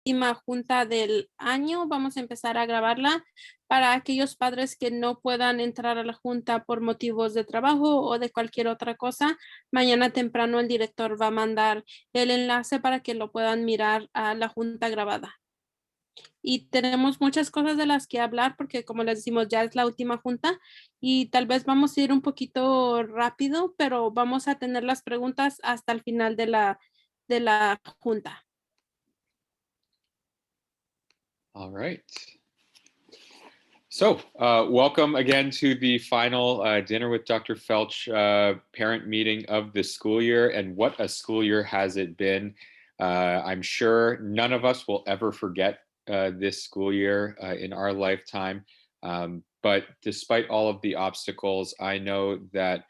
última junta del año. Vamos a empezar a grabarla para aquellos padres que no puedan entrar a la junta por motivos de trabajo o de cualquier otra cosa. Mañana temprano el director va a mandar el enlace para que lo puedan mirar a la junta grabada. Y tenemos muchas cosas de las que hablar porque como les decimos ya es la última junta y tal vez vamos a ir un poquito rápido, pero vamos a tener las preguntas hasta el final de la junta. All right. So welcome again to the final Dinner with Dr. Felch parent meeting of the school year. And what a school year has it been. I'm sure none of us will ever forget this school year in our lifetime. But despite all of the obstacles, I know that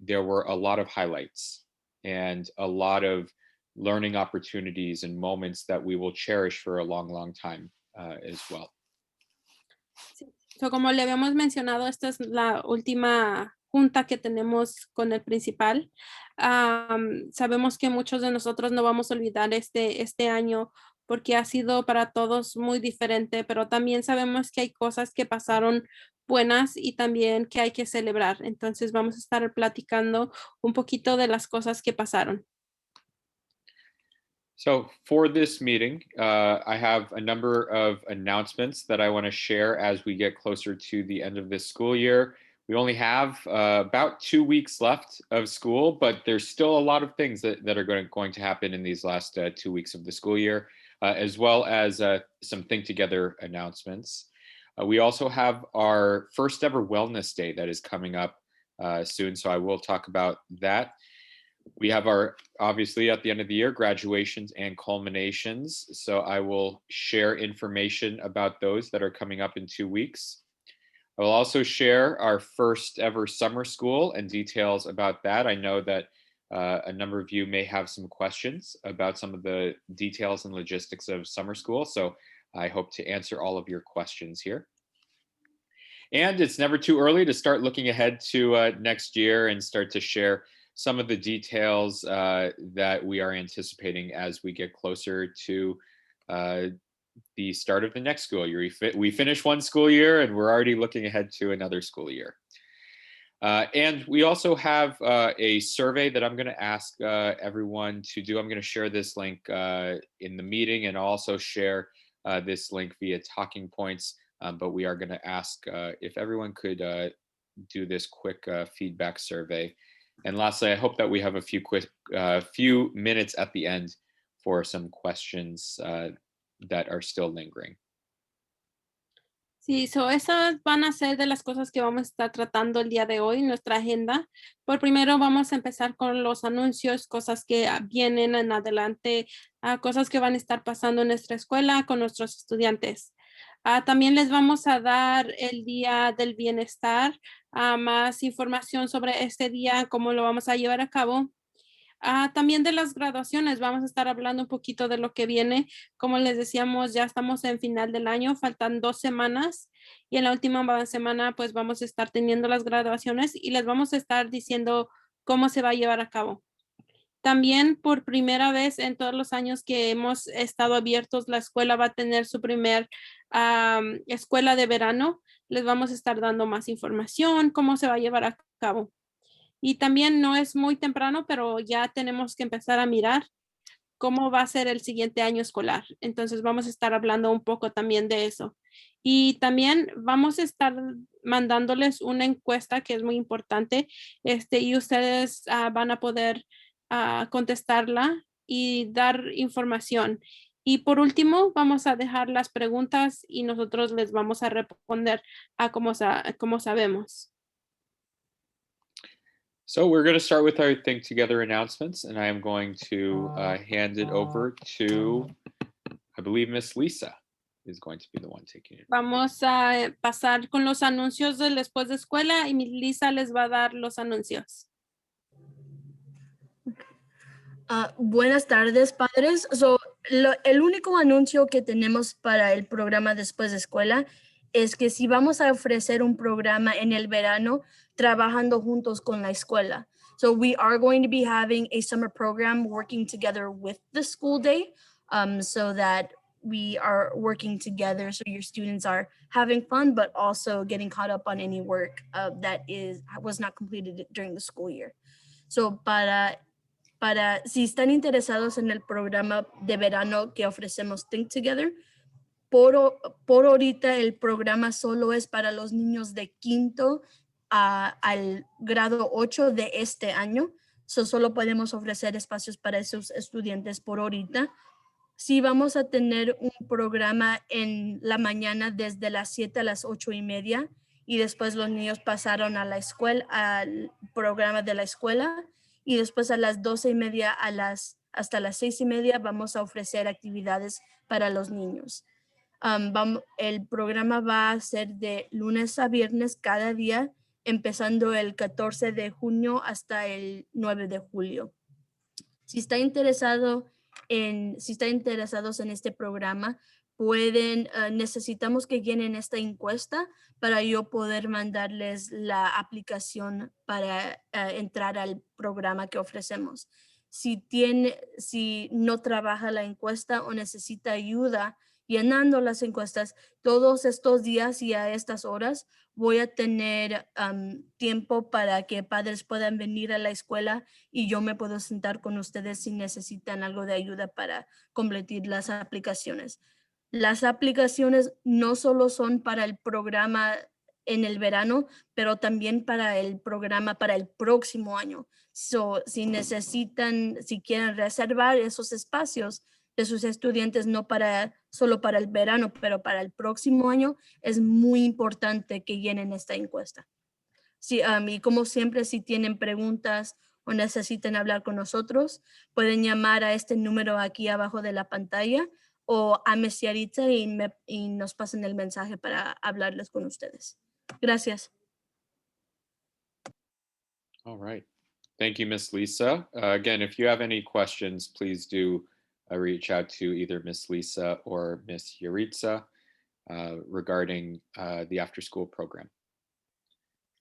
there were a lot of highlights and a lot of learning opportunities and moments that we will cherish for a long, long time as well. So, como le habíamos mencionado, esta es la última junta que tenemos con el principal. Sabemos que muchos de nosotros no vamos a olvidar este año porque ha sido para todos muy diferente, pero también sabemos que hay cosas que pasaron buenas y también que hay que celebrar. Entonces vamos a estar platicando un poquito de las cosas que pasaron. So for this meeting, I have a number of announcements that I want to share as we get closer to the end of this school year. We only have about 2 weeks left of school, but there's still a lot of things that are going to happen in these last 2 weeks of the school year, as well as some Think Together announcements. We also have our first ever Wellness Day that is coming up soon, so I will talk about that. We have our, obviously at the end of the year, graduations and culminations. So I will share information about those that are coming up in 2 weeks. I will also share our first ever summer school and details about that. I know that a number of you may have some questions about some of the details and logistics of summer school. So I hope to answer all of your questions here. And it's never too early to start looking ahead to next year and start to share some of the details that we are anticipating as we get closer to the start of the next school year. We finish one school year and we're already looking ahead to another school year. And we also have a survey that I'm going to ask everyone to do. I'm going to share this link in the meeting and also share this link via talking points. But we are going to ask if everyone could do this quick feedback survey. And lastly, I hope that we have a few minutes at the end for some questions that are still lingering. Sí, esas van a ser de las cosas que vamos a estar tratando el día de hoy en nuestra agenda. Por primero vamos a empezar con los anuncios, cosas que vienen en adelante, cosas que van a estar pasando en nuestra escuela con nuestros estudiantes. También les vamos a dar el Día del Bienestar, más información sobre este día, cómo lo vamos a llevar a cabo. También de las graduaciones, vamos a estar hablando un poquito de lo que viene. Como les decíamos, ya estamos en final del año, faltan 2 semanas y en la última semana pues vamos a estar teniendo las graduaciones y les vamos a estar diciendo cómo se va a llevar a cabo. También por primera vez en todos los años que hemos estado abiertos, la escuela va a tener su primer escuela de verano. Les vamos a estar dando más información, cómo se va a llevar a cabo. Y también no es muy temprano, pero ya tenemos que empezar a mirar cómo va a ser el siguiente año escolar. Entonces vamos a estar hablando un poco también de eso. Y también vamos a estar mandándoles una encuesta que es muy importante y ustedes van a poder contestarla y dar información. Y por último, vamos a dejar las preguntas y nosotros les vamos a responder a como sabemos. So we're going to start with our Think Together announcements, and I am going to hand it over to, I believe, Miss Lisa is going to be the one taking it. Vamos a pasar con los anuncios de después de escuela y Miss Lisa les va a dar los anuncios. Buenas tardes, padres. El único anuncio que tenemos para el programa después de escuela es que si vamos a ofrecer un programa en el verano trabajando juntos con la escuela. So we are going to be having a summer program working together with the school day. so that we are working together, so your students are having fun, but also getting caught up on any work that was not completed during the school year. So si están interesados en el programa de verano que ofrecemos Think Together, por ahorita el programa solo es para los niños de quinto al grado 8 de este año. Solo podemos ofrecer espacios para esos estudiantes por ahorita. Sí, vamos a tener un programa en la mañana desde las 7 a las 8:30 y después los niños pasaron a la escuela, al programa de la escuela, y después a las 12:30 hasta las 6:30 vamos a ofrecer actividades para los niños. El programa va a ser de lunes a viernes cada día, empezando el 14 de junio hasta el 9 de julio. Si están interesados en este programa, necesitamos que llenen esta encuesta para yo poder mandarles la aplicación para entrar al programa que ofrecemos. Si no trabaja la encuesta o necesita ayuda llenando las encuestas, todos estos días y a estas horas voy a tener tiempo para que padres puedan venir a la escuela y yo me puedo sentar con ustedes si necesitan algo de ayuda para completar las aplicaciones. Las aplicaciones no solo son para el programa en el verano, pero también para el programa para el próximo año. Si quieren reservar esos espacios de sus estudiantes, no solo para el verano, pero para el próximo año, es muy importante que llenen esta encuesta. Sí, y como siempre, si tienen preguntas o necesitan hablar con nosotros, pueden llamar a este número aquí abajo de la pantalla o a Miss Yaritza y nos pasen el mensaje para hablarles con ustedes. Gracias. All right. Thank you, Miss Lisa. Again, if you have any questions, please do reach out to either Miss Lisa or Miss Yaritza regarding the after-school program.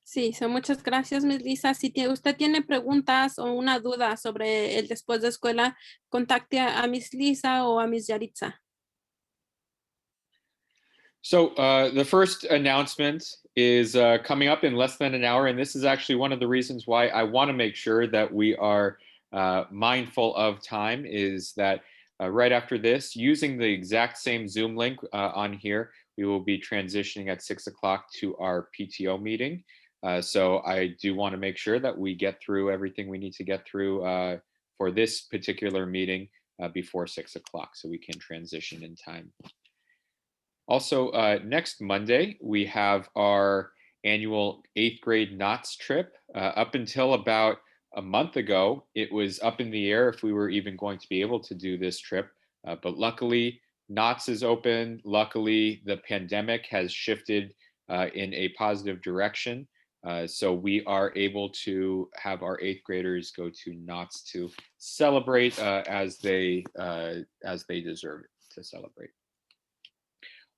Sí, muchas gracias, Miss Lisa. Si usted tiene preguntas o una duda sobre el después de escuela, contacte a Miss Lisa o a Miss Yaritza. So the first announcement is coming up in less than an hour, and this is actually one of the reasons why I want to make sure that we are mindful of time, is that right after this, using the exact same Zoom link on here, we will be transitioning at 6 o'clock to our PTO meeting. So I do want to make sure that we get through everything we need to get through for this particular meeting before 6 o'clock, so we can transition in time. Also, next Monday, we have our annual 8th grade NOTS trip. Up until about a month ago, it was up in the air if we were even going to be able to do this trip. But luckily, NOTS is open. Luckily, the pandemic has shifted in a positive direction. So we are able to have our 8th graders go to NOTS to celebrate as they deserve it to celebrate.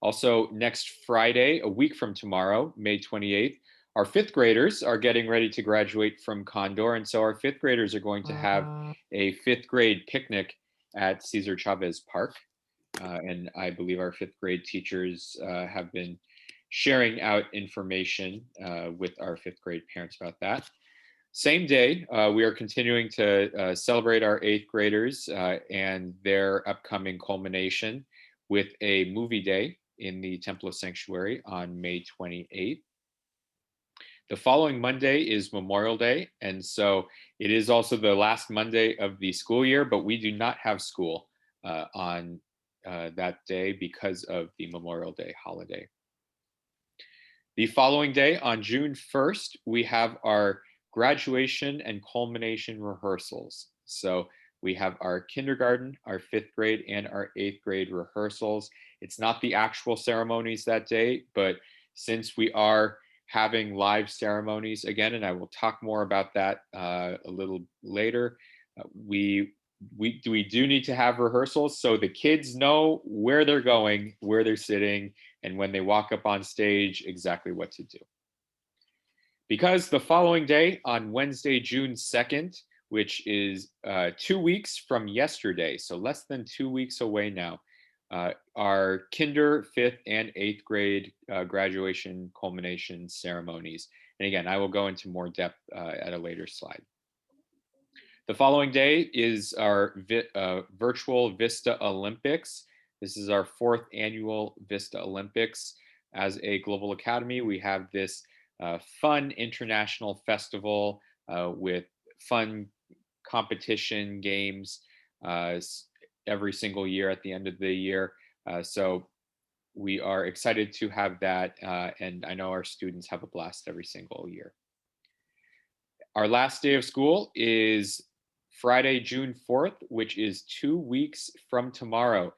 Also, next Friday, a week from tomorrow, May 28th, our 5th graders are getting ready to graduate from Condor. And so our 5th graders are going to have a 5th grade picnic at Cesar Chavez Park. And I believe our 5th grade teachers have been sharing out information with our 5th grade parents about that. Same day, we are continuing to celebrate our 8th graders and their upcoming culmination with a movie day in the Temple of Sanctuary on May 28th. The following Monday is Memorial Day, and so it is also the last Monday of the school year, but we do not have school on that day because of the Memorial Day holiday. The following day, on June 1st, we have our graduation and culmination rehearsals. So we have our kindergarten, our 5th grade, and our 8th grade rehearsals. It's not the actual ceremonies that day, but since we are having live ceremonies again, and I will talk more about that a little later, we do need to have rehearsals so the kids know where they're going, where they're sitting, and when they walk up on stage, exactly what to do. Because the following day, on Wednesday, June 2nd, which is 2 weeks from yesterday, so less than 2 weeks away now. Our kinder, 5th, and 8th grade graduation culmination ceremonies. And again, I will go into more depth at a later slide. The following day is our virtual Vista Olympics. This is our 4th annual Vista Olympics. As a global academy, we have this fun international festival with fun competition games every single year at the end of the year. So we are excited to have that, and I know our students have a blast every single year. Our last day of school is Friday, June 4th, which is 2 weeks from tomorrow.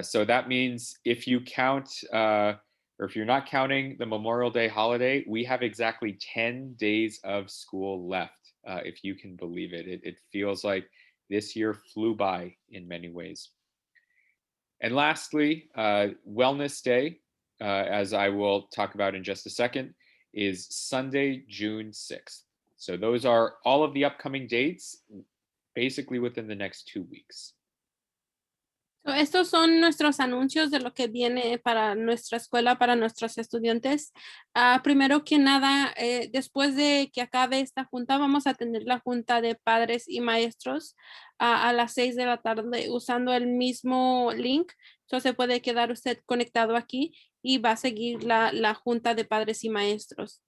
So that means if you count, or if you're not counting the Memorial Day holiday, we have exactly 10 days of school left, if you can believe it. It feels like this year flew by in many ways. And lastly, Wellness Day, as I will talk about in just a second, is Sunday, June 6th. So those are all of the upcoming dates, basically within the next 2 weeks. So, estos son nuestros anuncios de lo que viene para nuestra escuela, para nuestros estudiantes. Primero que nada, después de que acabe esta junta, vamos a tener la junta de padres y maestros a las 6 de la tarde usando el mismo link. Entonces se puede quedar usted conectado aquí y va a seguir la junta de padres y maestros.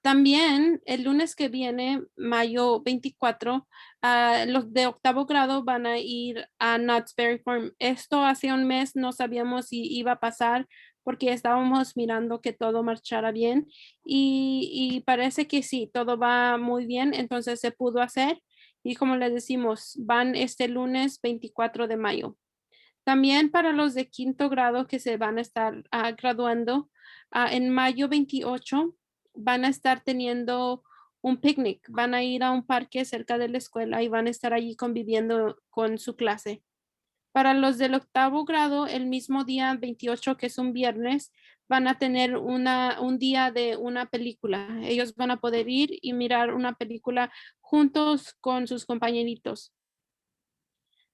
También el lunes que viene, mayo 24, los de octavo grado van a ir a Knott's Berry Farm. Esto hace un mes no sabíamos si iba a pasar porque estábamos mirando que todo marchara bien y parece que sí, todo va muy bien, entonces se pudo hacer y como les decimos, van este lunes 24 de mayo. También para los de quinto grado que se van a estar graduando en mayo 28 van a estar teniendo un picnic, van a ir a un parque cerca de la escuela y van a estar allí conviviendo con su clase. Para los del octavo grado, el mismo día 28, que es un viernes, van a tener un día de una película. Ellos van a poder ir y mirar una película juntos con sus compañeritos.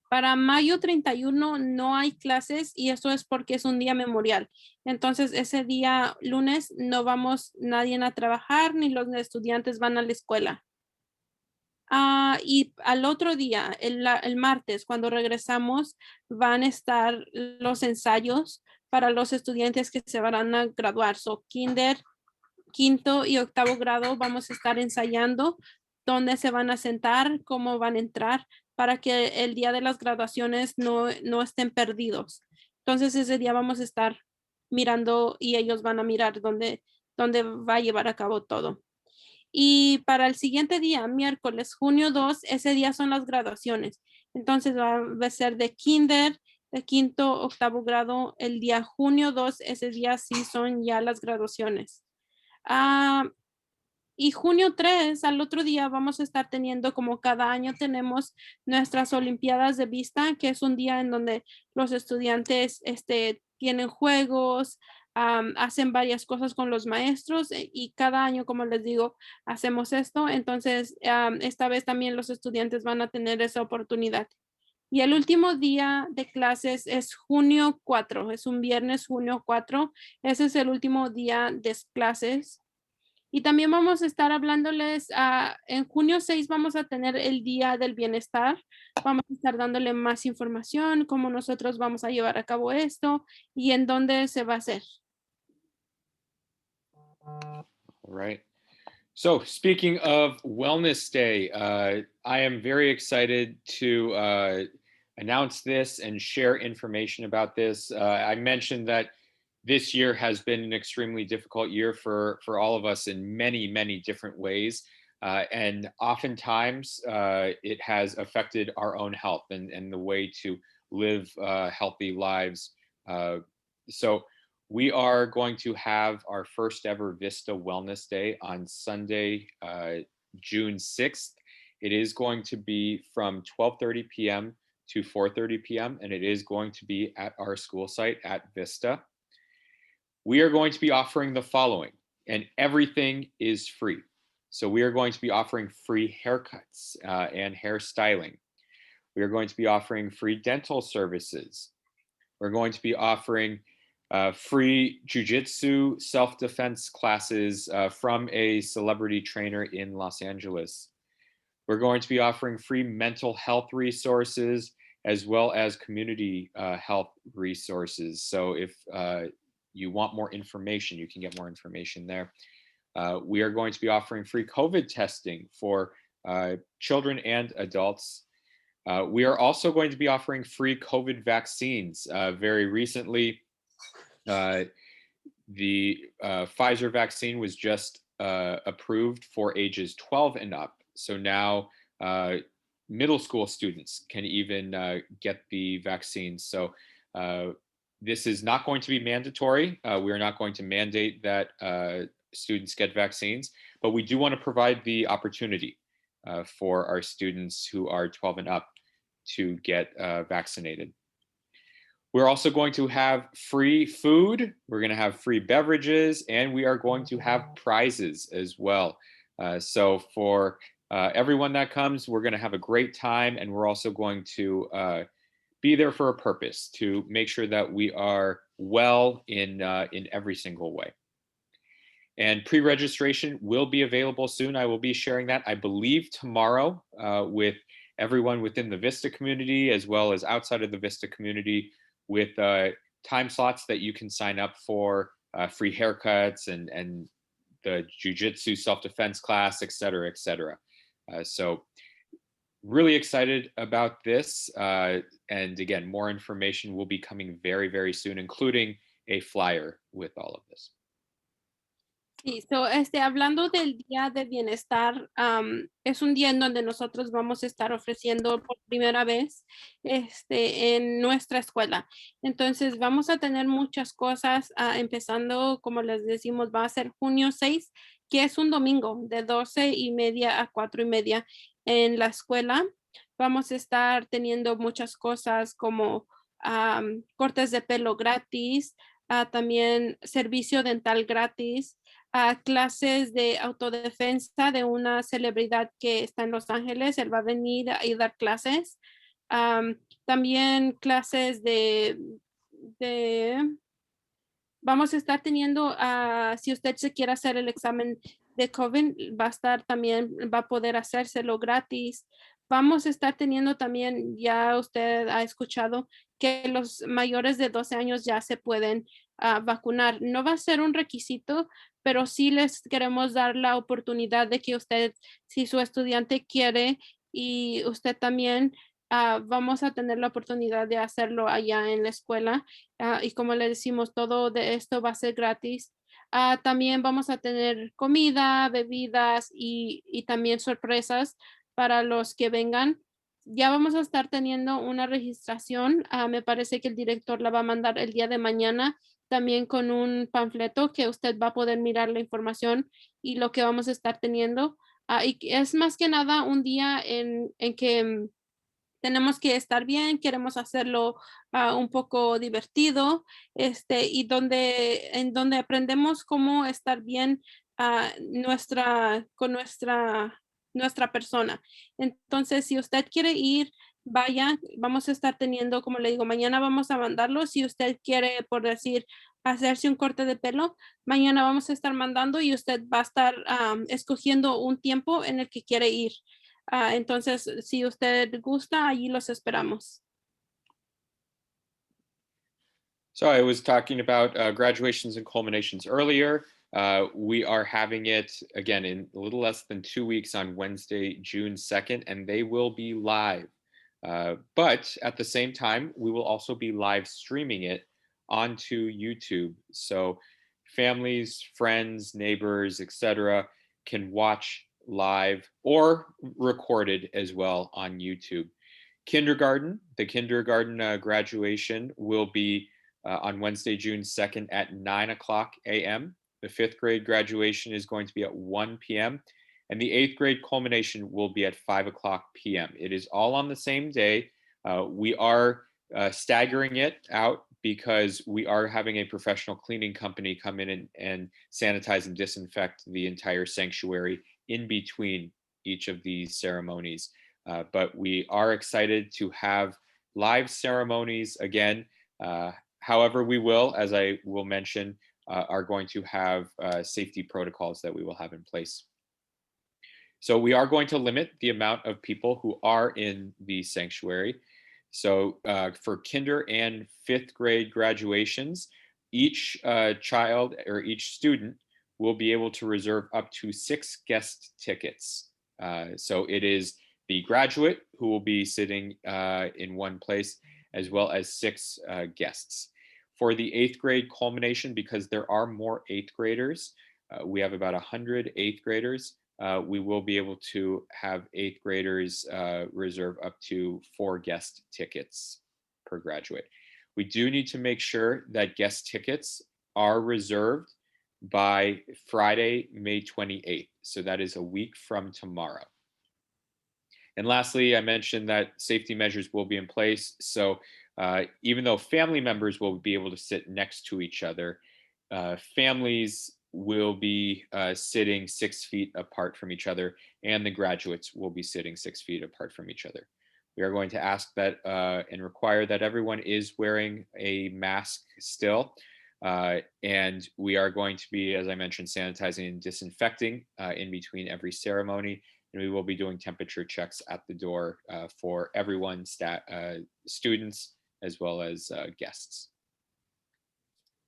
Para mayo 31 no hay clases y eso es porque es un día memorial. Entonces, ese día lunes no vamos nadie a trabajar ni los estudiantes van a la escuela. Y al otro día, el martes, cuando regresamos, van a estar los ensayos para los estudiantes que se van a graduar. So, kinder, quinto y octavo grado vamos a estar ensayando dónde se van a sentar, cómo van a entrar, para que el día de las graduaciones no estén perdidos. Entonces ese día vamos a estar mirando y ellos van a mirar dónde va a llevar a cabo todo. Y para el siguiente día, miércoles, junio 2, ese día son las graduaciones. Entonces va a ser de kinder, de quinto, octavo grado. El día junio 2, ese día sí son ya las graduaciones. Y junio 3, al otro día, vamos a estar teniendo, como cada año tenemos nuestras Olimpiadas de Vista, que es un día en donde los estudiantes tienen juegos, hacen varias cosas con los maestros y cada año, como les digo, hacemos esto. Entonces, esta vez también los estudiantes van a tener esa oportunidad. Y el último día de clases es junio 4, es un viernes, junio 4. Ese es el último día de clases. Y también vamos a estar hablándoles, en junio 6 vamos a tener el Día del Bienestar. Vamos a estar dándole más información, cómo nosotros vamos a llevar a cabo esto y en dónde se va a hacer. All right. So speaking of Wellness Day, I am very excited to announce this and share information about this. I mentioned that this year has been an extremely difficult year for all of us in many, many different ways. And oftentimes it has affected our own health and the way to live healthy lives. So we are going to have our first ever Vista Wellness Day on Sunday, June 6th. It is going to be from 12:30 p.m. to 4:30 p.m. and it is going to be at our school site at Vista. We are going to be offering the following, and everything is free. So we are going to be offering free haircuts and hairstyling. We are going to be offering free dental services. We're going to be offering free jujitsu self-defense classes from a celebrity trainer in Los Angeles. We're going to be offering free mental health resources as well as community health resources. So if you want more information, you can get more information there. We are going to be offering free COVID testing for children and adults. We are also going to be offering free COVID vaccines. Very recently, the Pfizer vaccine was just approved for ages 12 and up. So now middle school students can even get the vaccine. So this is not going to be mandatory. We are not going to mandate that students get vaccines, but we do want to provide the opportunity for our students who are 12 and up to get vaccinated. We're also going to have free food, we're going to have free beverages, and we are going to have prizes as well. So for everyone that comes, we're going to have a great time, and we're also going to be there for a purpose to make sure that we are well in every single way. And pre-registration will be available soon. I will be sharing that, I believe, tomorrow with everyone within the Vista community as well as outside of the Vista community, with time slots that you can sign up for free haircuts and the jujitsu self-defense class, et cetera, et cetera. So really excited about this. And again, more information will be coming very, very soon, including a flyer with all of this. Sí, hablando del día de bienestar, es un día en donde nosotros vamos a estar ofreciendo por primera vez en nuestra escuela. Entonces, vamos a tener muchas cosas, empezando, como les decimos, va a ser junio 6, que es un domingo, de 12:30 a 4:30 en la escuela. Vamos a estar teniendo muchas cosas como cortes de pelo gratis, también servicio dental gratis, clases de autodefensa de una celebridad que está en Los Ángeles. Él va a venir a dar clases. También clases de vamos a estar teniendo, si usted se quiere hacer el examen de COVID, va a estar también, va a poder hacérselo gratis. Vamos a estar teniendo también, ya usted ha escuchado que los mayores de 12 años ya se pueden vacunar. No va a ser un requisito, pero sí les queremos dar la oportunidad de que usted, si su estudiante quiere y usted también, vamos a tener la oportunidad de hacerlo allá en la escuela. Y como le decimos, todo de esto va a ser gratis. También vamos a tener comida, bebidas y también sorpresas para los que vengan. Ya vamos a estar teniendo una registración. Me parece que el director la va a mandar el día de mañana, también con un panfleto que usted va a poder mirar la información y lo que vamos a estar teniendo. Y es más que nada un día en que tenemos que estar bien, queremos hacerlo un poco divertido, y en donde aprendemos cómo estar bien con nuestra persona. Entonces, si usted quiere ir, vaya, vamos a estar teniendo, como le digo, mañana vamos a mandarlo. Si usted quiere, por decir, hacerse un corte de pelo, mañana vamos a estar mandando y usted va a estar escogiendo un tiempo en el que quiere ir. Entonces, si usted gusta, allí los esperamos. So I was talking about graduations and culminations earlier. We are having it again in a little less than 2 weeks on Wednesday, June 2nd, and they will be live. But at the same time, we will also be live streaming it onto YouTube. So families, friends, neighbors, etc., can watch live or recorded as well on YouTube. The kindergarten graduation will be on Wednesday, June 2nd at 9:00 a.m. The 5th grade graduation is going to be at 1 p.m. And the 8th grade culmination will be at 5:00 p.m. It is all on the same day. We are staggering it out because we are having a professional cleaning company come in and sanitize and disinfect the entire sanctuary in between each of these ceremonies. But we are excited to have live ceremonies again. However, we will, as I will mention, are going to have safety protocols that we will have in place. So we are going to limit the amount of people who are in the sanctuary. So for kinder and fifth grade graduations, each child or each student will be able to reserve up to 6 guest tickets. So it is the graduate who will be sitting in one place, as well as 6 guests. For the 8th grade culmination, because there are more 8th graders, we have about 100 8th graders. We will be able to have 8th graders reserve up to 4 guest tickets per graduate. We do need to make sure that guest tickets are reserved by Friday, May 28th. So that is a week from tomorrow. And lastly, I mentioned that safety measures will be in place. So even though family members will be able to sit next to each other, families will be sitting 6 feet apart from each other, and the graduates will be sitting 6 feet apart from each other. We are going to ask that and require that everyone is wearing a mask still. And we are going to be, as I mentioned, sanitizing and disinfecting in between every ceremony. And we will be doing temperature checks at the door for everyone, students, as well as guests.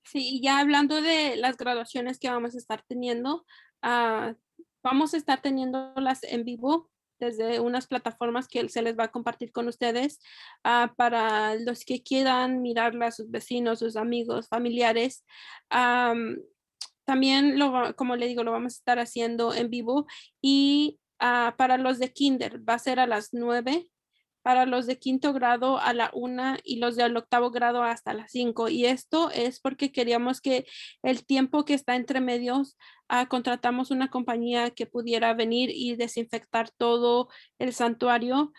Sí, ya hablando de las graduaciones que vamos a estar teniendo, vamos a estar teniéndolas en vivo desde unas plataformas que se les va a compartir con ustedes para los que quieran mirarlas, sus vecinos, sus amigos, familiares. También, como le digo, lo vamos a estar haciendo en vivo y para los de kinder va a ser a las 9, para los de quinto grado a la 1 y los del octavo grado hasta las 5. Y esto es porque queríamos que el tiempo que está entre medios, contratamos una compañía que pudiera venir y desinfectar todo el santuario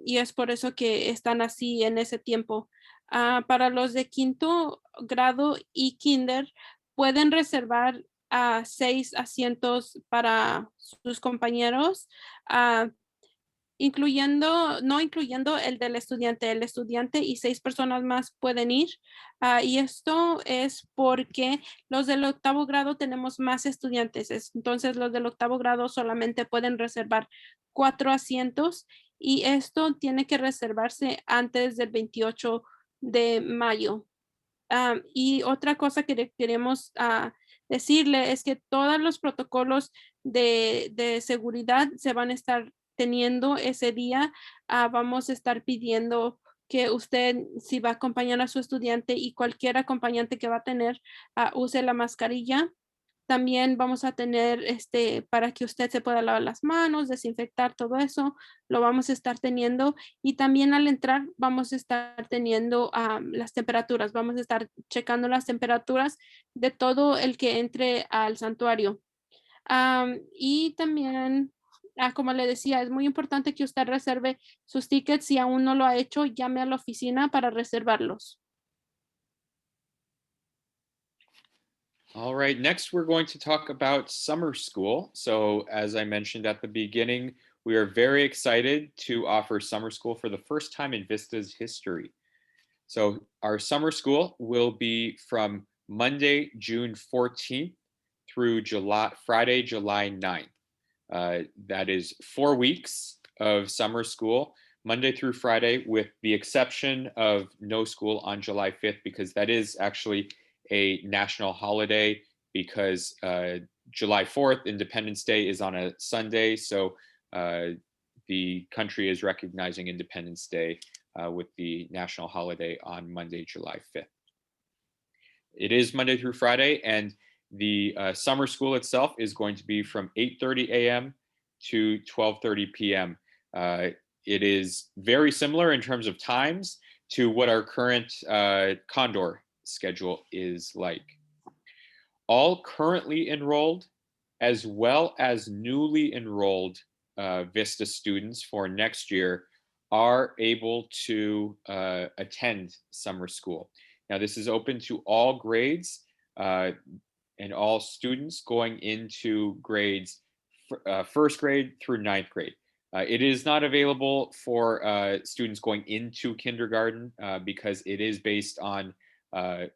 y es por eso que están así en ese tiempo. Para los de quinto grado y kinder, pueden reservar 6 asientos para sus compañeros. No incluyendo el estudiante y 6 personas más pueden ir. Y esto es porque los del octavo grado tenemos más estudiantes. Entonces los del octavo grado solamente pueden reservar 4 asientos y esto tiene que reservarse antes del 28 de mayo. Y otra cosa que queremos decirle es que todos los protocolos de seguridad se van a estar teniendo ese día. Vamos a estar pidiendo que usted, si va a acompañar a su estudiante y cualquier acompañante que va a tener, use la mascarilla. También vamos a tener para que usted se pueda lavar las manos, desinfectar todo eso, lo vamos a estar teniendo. Y también al entrar vamos a estar teniendo las temperaturas, vamos a estar checando las temperaturas de todo el que entre al santuario. Y también, como le decía, es muy importante que usted reserve sus tickets. Si aún no lo ha hecho, llame a la oficina para reservarlos. All right, next we're going to talk about summer school. So as I mentioned at the beginning, we are very excited to offer summer school for the first time in Vista's history. So our summer school will be from Monday, June 14th through Friday, July 9th. That is 4 weeks of summer school, Monday through Friday, with the exception of no school on July 5th, because that is actually a national holiday, because July 4th, Independence Day, is on a Sunday. So the country is recognizing Independence Day with the national holiday on Monday, July 5th. It is Monday through Friday, and the summer school itself is going to be from 8:30 a.m. to 12:30 p.m. It is very similar in terms of times to what our current Condor schedule is like. All currently enrolled, as well as newly enrolled Vista students for next year, are able to attend summer school. Now, this is open to all grades and all students going into grades first grade through ninth grade. It is not available for students going into kindergarten because it is based on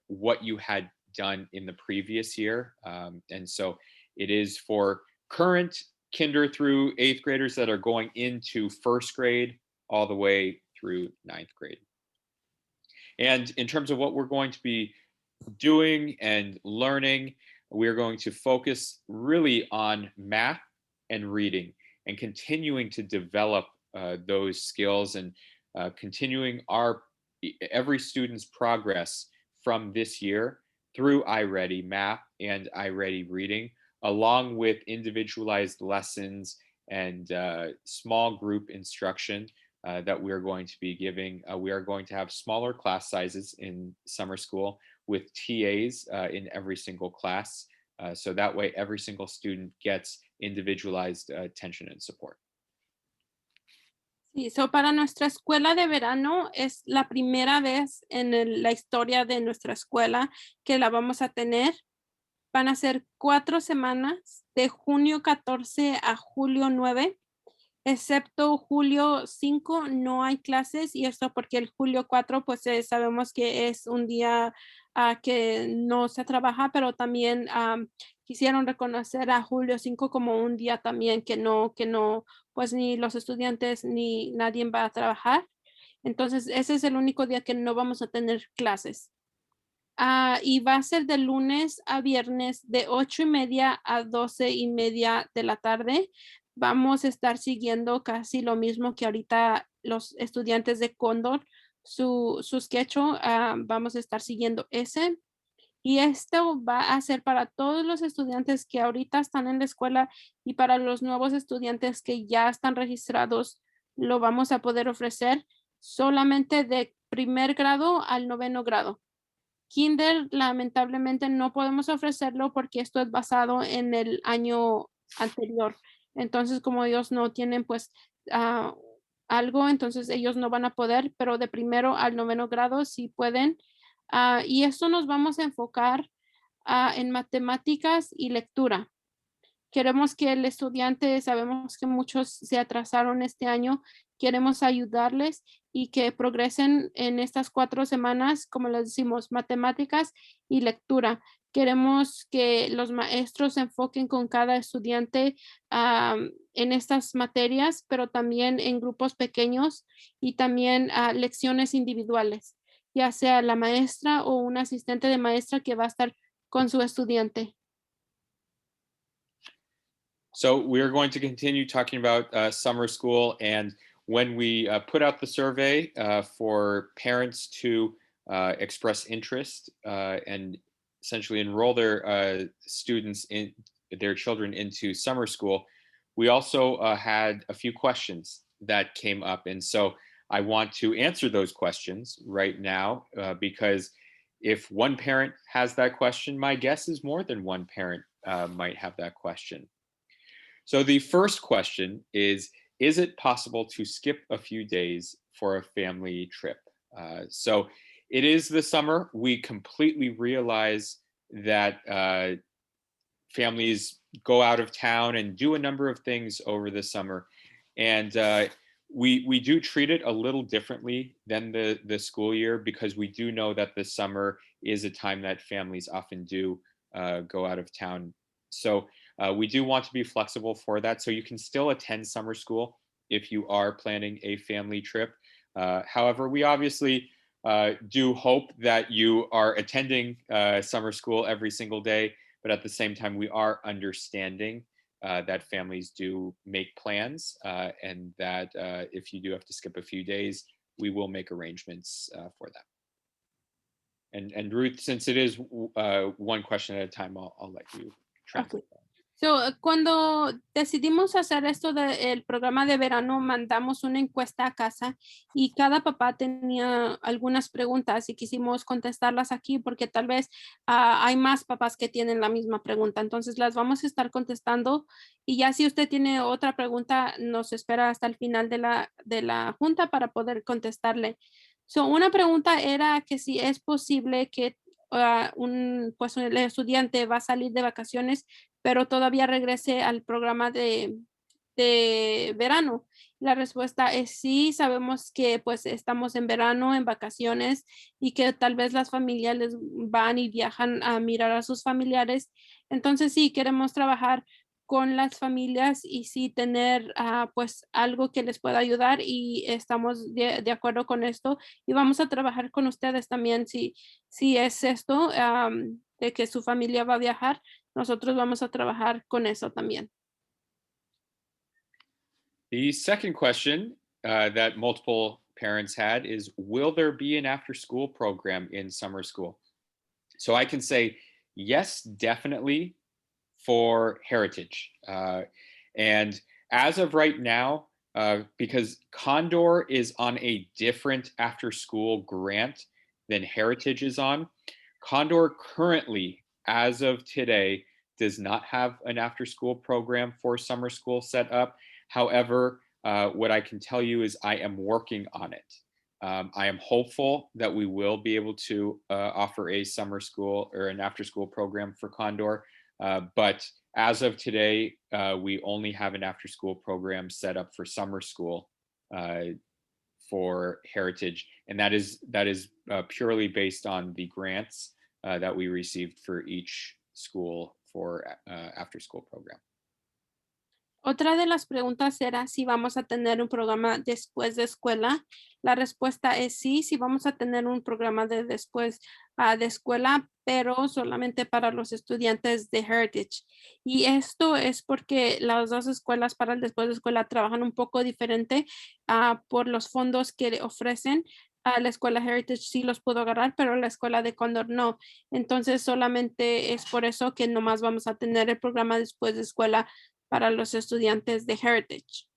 what you had done in the previous year. And so it is for current kinder through eighth graders that are going into first grade all the way through ninth grade. And in terms of what we're going to be doing and learning, we're going to focus really on math and reading and continuing to develop those skills and continuing every student's progress from this year through iReady Math and iReady Reading, along with individualized lessons and small group instruction that we're going to be giving. We are going to have smaller class sizes in summer school with TAs in every single class. So that way every single student gets individualized attention and support. Sí, so para nuestra escuela de verano es la primera vez en la historia de nuestra escuela que la vamos a tener. Van a ser 4 semanas de junio 14 a julio 9. Excepto julio 5 no hay clases y esto porque el julio 4 pues sabemos que es un día que no se trabaja, pero también quisieron reconocer a julio 5 como un día también que no, pues ni los estudiantes ni nadie va a trabajar. Entonces ese es el único día que no vamos a tener clases. Y va a ser de lunes a viernes de 8:30 a 12:30 de la tarde. Vamos a estar siguiendo casi lo mismo que ahorita los estudiantes de Cóndor, su sketch, vamos a estar siguiendo ese. Y esto va a ser para todos los estudiantes que ahorita están en la escuela y para los nuevos estudiantes que ya están registrados, lo vamos a poder ofrecer solamente de primer grado al noveno grado. Kinder, lamentablemente no podemos ofrecerlo porque esto es basado en el año anterior. Entonces, como ellos no tienen pues algo, entonces ellos no van a poder, pero de primero al noveno grado sí pueden. Y esto nos vamos a enfocar en matemáticas y lectura. Queremos que el estudiante, sabemos que muchos se atrasaron este año, queremos ayudarles y que progresen en estas 4 semanas, como les decimos, matemáticas y lectura. Queremos que los maestros se enfoquen con cada estudiante en estas materias, pero también en grupos pequeños y también lecciones individuales, ya sea la maestra o un asistente de maestra que va a estar con su estudiante. So we're going to continue talking about summer school, and when we put out the survey for parents to express interest and essentially enroll their students in their children into summer school, we also had a few questions that came up, and so I want to answer those questions right now because if one parent has that question, my guess is more than one parent might have that question. So the first question is it possible to skip a few days for a family trip? So it is the summer. We completely realize that families go out of town and do a number of things over the summer. And we do treat it a little differently than the school year because we do know that the summer is a time that families often do go out of town. So we do want to be flexible for that. So you can still attend summer school if you are planning a family trip. However, we obviously do hope that you are attending summer school every single day, but at the same time, we are understanding that families do make plans and that if you do have to skip a few days, we will make arrangements for that. And Ruth, since it is one question at a time, I'll let you translate that. So, cuando decidimos hacer esto del programa de verano, mandamos una encuesta a casa y cada papá tenía algunas preguntas y quisimos contestarlas aquí porque tal vez hay más papás que tienen la misma pregunta. Entonces, las vamos a estar contestando y ya si usted tiene otra pregunta, nos espera hasta el final de la junta para poder contestarle. So, una pregunta era que si es posible que pues el estudiante va a salir de vacaciones, pero todavía regrese al programa de verano? La respuesta es sí. Sabemos que pues estamos en verano, en vacaciones, y que tal vez las familias les van y viajan a mirar a sus familiares. Entonces sí, queremos trabajar con las familias y sí tener pues algo que les pueda ayudar, y estamos de acuerdo con esto, y vamos a trabajar con ustedes también si es esto, de que su familia va a viajar. Nosotros vamos a trabajar con eso también. The second question that multiple parents had is, will there be an after-school program in summer school? So I can say yes, definitely, for Heritage. And as of right now, because Condor is on a different after-school grant than Heritage is on, Condor currently, as of today, does not have an after-school program for summer school set up. However, what I can tell you is I am working on it. I am hopeful that we will be able to offer a summer school or an after-school program for Condor. But as of today, we only have an after-school program set up for summer school for Heritage, and that is purely based on the grants that we received for each school for after-school program. Otra de las preguntas era si vamos a tener un programa después de escuela. La respuesta es sí, sí vamos a tener un programa de después de escuela, pero solamente para los estudiantes de Heritage. Y esto es porque las dos escuelas para el después de escuela trabajan un poco diferente por los fondos que ofrecen. A la escuela Heritage sí los puedo agarrar, pero la escuela de Condor no. Entonces solamente es por eso que nomás vamos a tener el programa después de escuela para los estudiantes de Heritage.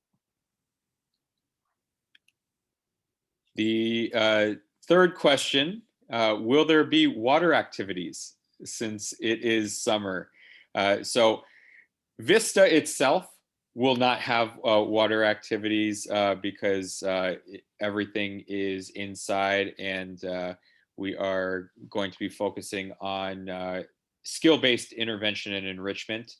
The third question, will there be water activities since it is summer? So Vista itself will not have water activities because everything is inside, and we are going to be focusing on skill-based intervention and enrichment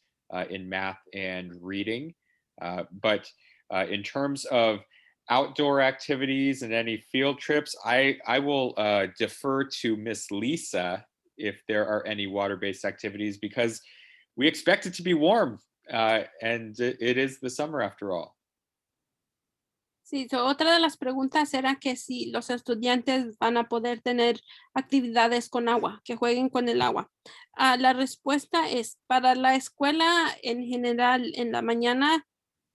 in math and reading. But in terms of outdoor activities and any field trips, I will defer to Miss Lisa if there are any water-based activities, because we expect it to be warm, and it is the summer after all. Sí, otra de las preguntas era que si los estudiantes van a poder tener actividades con agua, que jueguen con el agua. La respuesta es, para la escuela en general en la mañana,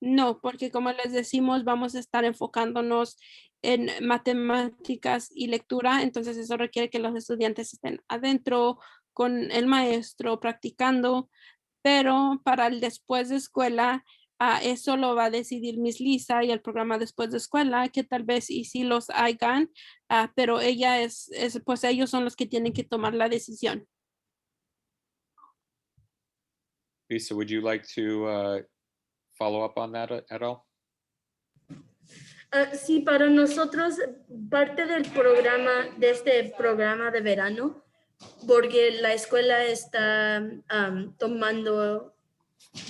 no, porque como les decimos, vamos a estar enfocándonos en matemáticas y lectura, entonces eso requiere que los estudiantes estén adentro con el maestro practicando, pero para el después de escuela, eso lo va a decidir Miss Lisa y el programa después de escuela, que tal vez y sí los hagan, pero ella pues ellos son los que tienen que tomar la decisión. Lisa, would you like to follow up on that at all? Sí, para nosotros, parte del programa, de este programa de verano, porque la escuela está tomando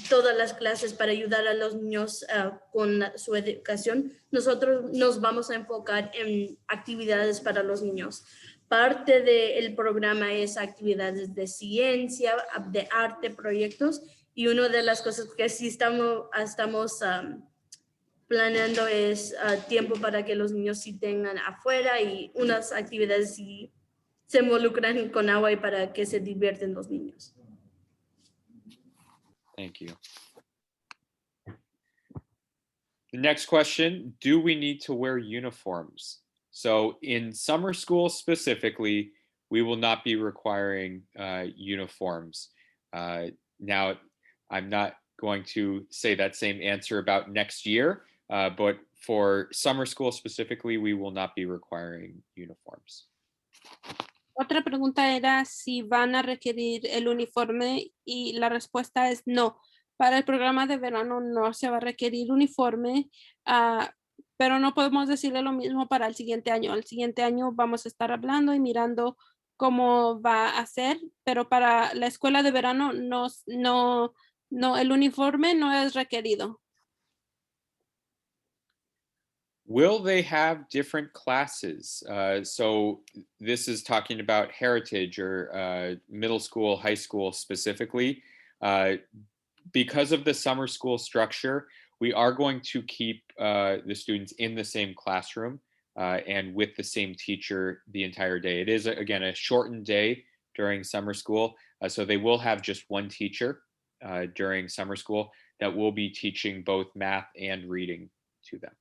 todas las clases para ayudar a los niños con su educación, nosotros nos vamos a enfocar en actividades para los niños. Parte del programa es actividades de ciencia, de arte, proyectos, y una de las cosas que sí estamos planeando es tiempo para que los niños sí tengan afuera, y unas actividades sí se involucran con agua y para que se divierten los niños. Thank you. The next question, do we need to wear uniforms? So in summer school specifically, we will not be requiring uniforms. Now, I'm not going to say that same answer about next year, but for summer school specifically, we will not be requiring uniforms. Otra pregunta era si van a requerir el uniforme, y la respuesta es no. Para el programa de verano no se va a requerir uniforme, pero no podemos decirle lo mismo para el siguiente año. El siguiente año vamos a estar hablando y mirando cómo va a ser, pero para la escuela de verano no, el uniforme no es requerido. Will they have different classes? So this is talking about heritage or middle school, high school specifically. Because of the summer school structure, we are going to keep the students in the same classroom and with the same teacher the entire day. It is, again, a shortened day during summer school. So they will have just one teacher during summer school that will be teaching both math and reading to them.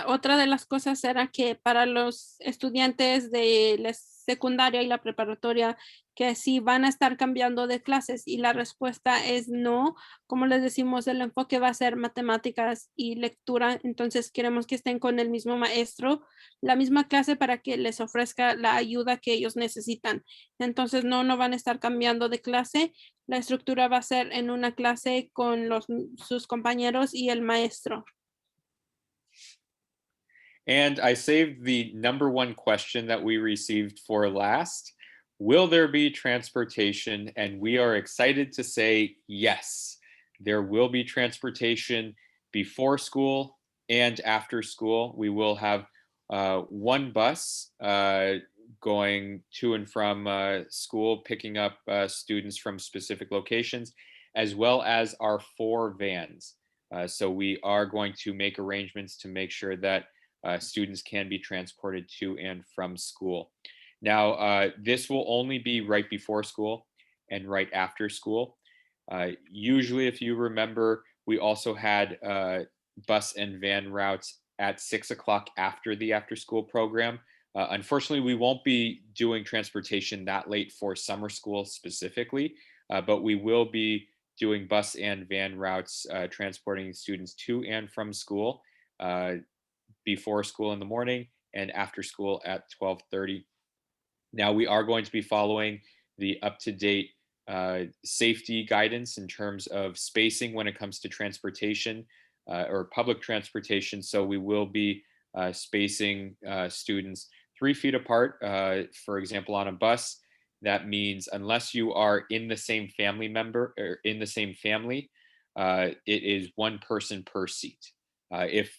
Otra de las cosas era que para los estudiantes de la secundaria y la preparatoria, que sí van a estar cambiando de clases y la respuesta es no. Como les decimos, el enfoque va a ser matemáticas y lectura, entonces queremos que estén con el mismo maestro, la misma clase para que les ofrezca la ayuda que ellos necesitan. Entonces no van a estar cambiando de clase. La estructura va a ser en una clase con sus compañeros y el maestro. And I saved the number one question that we received for last. Will there be transportation? And we are excited to say yes, there will be transportation before school and after school. We will have one bus going to and from school, picking up students from specific locations, as well as our 4 vans. So we are going to make arrangements to make sure that students can be transported to and from school. Now, this will only be right before school and right after school. Usually, if you remember, we also had bus and van routes at 6 o'clock after the after school program. Unfortunately, we won't be doing transportation that late for summer school specifically, but we will be doing bus and van routes transporting students to and from school before school in the morning and after school at 12:30. Now we are going to be following the up-to-date safety guidance in terms of spacing when it comes to transportation or public transportation. So we will be spacing students 3 feet apart. For example, on a bus, that means unless you are in the same family member or in the same family, it is one person per seat. If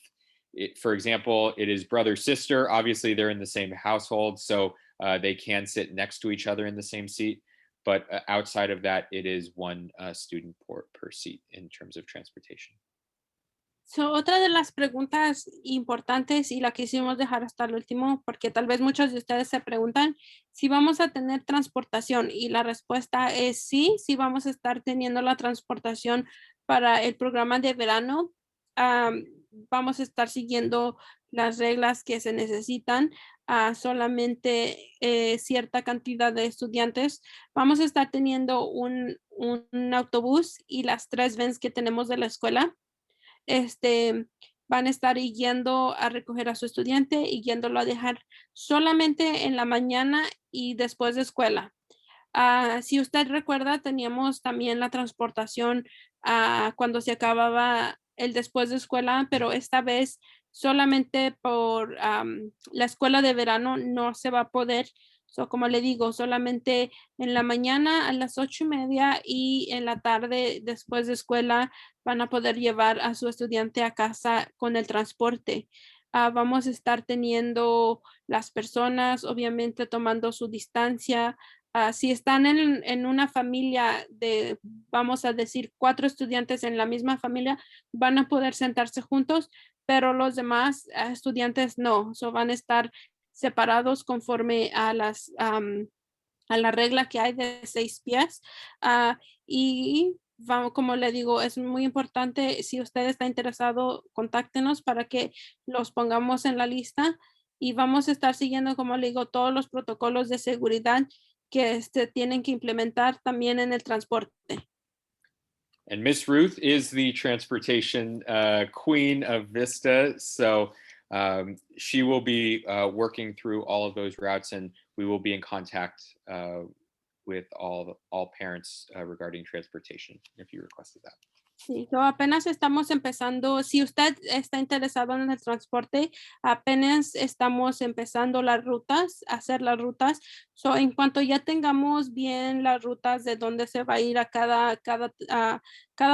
for example, it is brother, sister, obviously they're in the same household, so they can sit next to each other in the same seat. But outside of that, it is one student per seat in terms of transportation. So, otra de las preguntas importantes y la quisimos dejar hasta el último, porque tal vez muchos de ustedes se preguntan si vamos a tener transportación y la respuesta es sí, sí vamos a estar teniendo la transportación para el programa de verano. Vamos a estar siguiendo las reglas que se necesitan a solamente cierta cantidad de estudiantes. Vamos a estar teniendo un autobús y las 3 vans que tenemos de la escuela van a estar yendo a recoger a su estudiante y yéndolo a dejar solamente en la mañana y después de escuela. Si usted recuerda, teníamos también la transportación cuando se acababa el después de escuela, pero esta vez solamente por la escuela de verano no se va a poder. So, como le digo, solamente en la mañana a las 8:30 y en la tarde después de escuela van a poder llevar a su estudiante a casa con el transporte. Vamos a estar teniendo las personas, obviamente, tomando su distancia. Si están en una familia de, vamos a decir, 4 estudiantes en la misma familia, van a poder sentarse juntos, pero los demás estudiantes no. So, van a estar separados conforme a la regla que hay de 6 pies. Y como le digo, es muy importante, si usted está interesado, contáctenos para que los pongamos en la lista y vamos a estar siguiendo, como le digo, todos los protocolos de seguridad que tienen que implementar también en el transporte. And Miss Ruth is the transportation queen of Vista. So she will be working through all of those routes, and we will be in contact with all parents regarding transportation if you requested that. Sí, so apenas estamos empezando. Si usted está interesado en el transporte, apenas estamos empezando las rutas, a hacer las rutas. So, en cuanto ya tengamos bien las rutas de dónde se va a ir a cada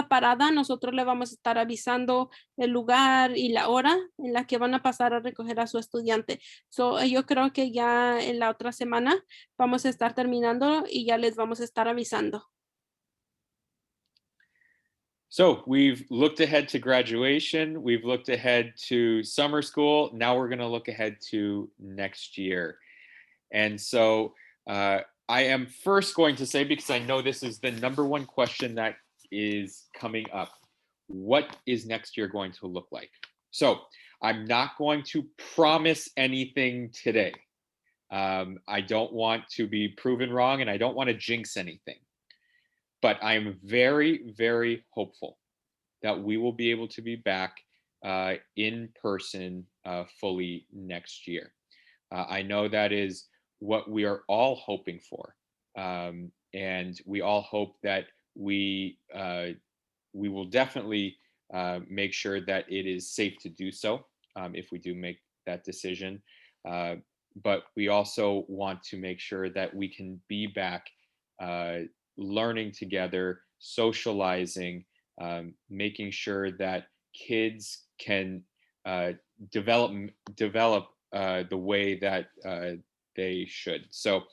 parada, nosotros le vamos a estar avisando el lugar y la hora en la que van a pasar a recoger a su estudiante. So, yo creo que ya en la otra semana vamos a estar terminando y ya les vamos a estar avisando. So we've looked ahead to graduation, we've looked ahead to summer school. Now we're going to look ahead to next year. And so I am first going to say, because I know this is the number one question that is coming up, what is next year going to look like? So I'm not going to promise anything today. I don't want to be proven wrong and I don't want to jinx anything. But I'm very, very hopeful that we will be able to be back in person fully next year. I know that is what we are all hoping for, and we all hope that we will definitely make sure that it is safe to do so if we do make that decision. But we also want to make sure that we can be back learning together, socializing, making sure that kids can develop the way that they should. So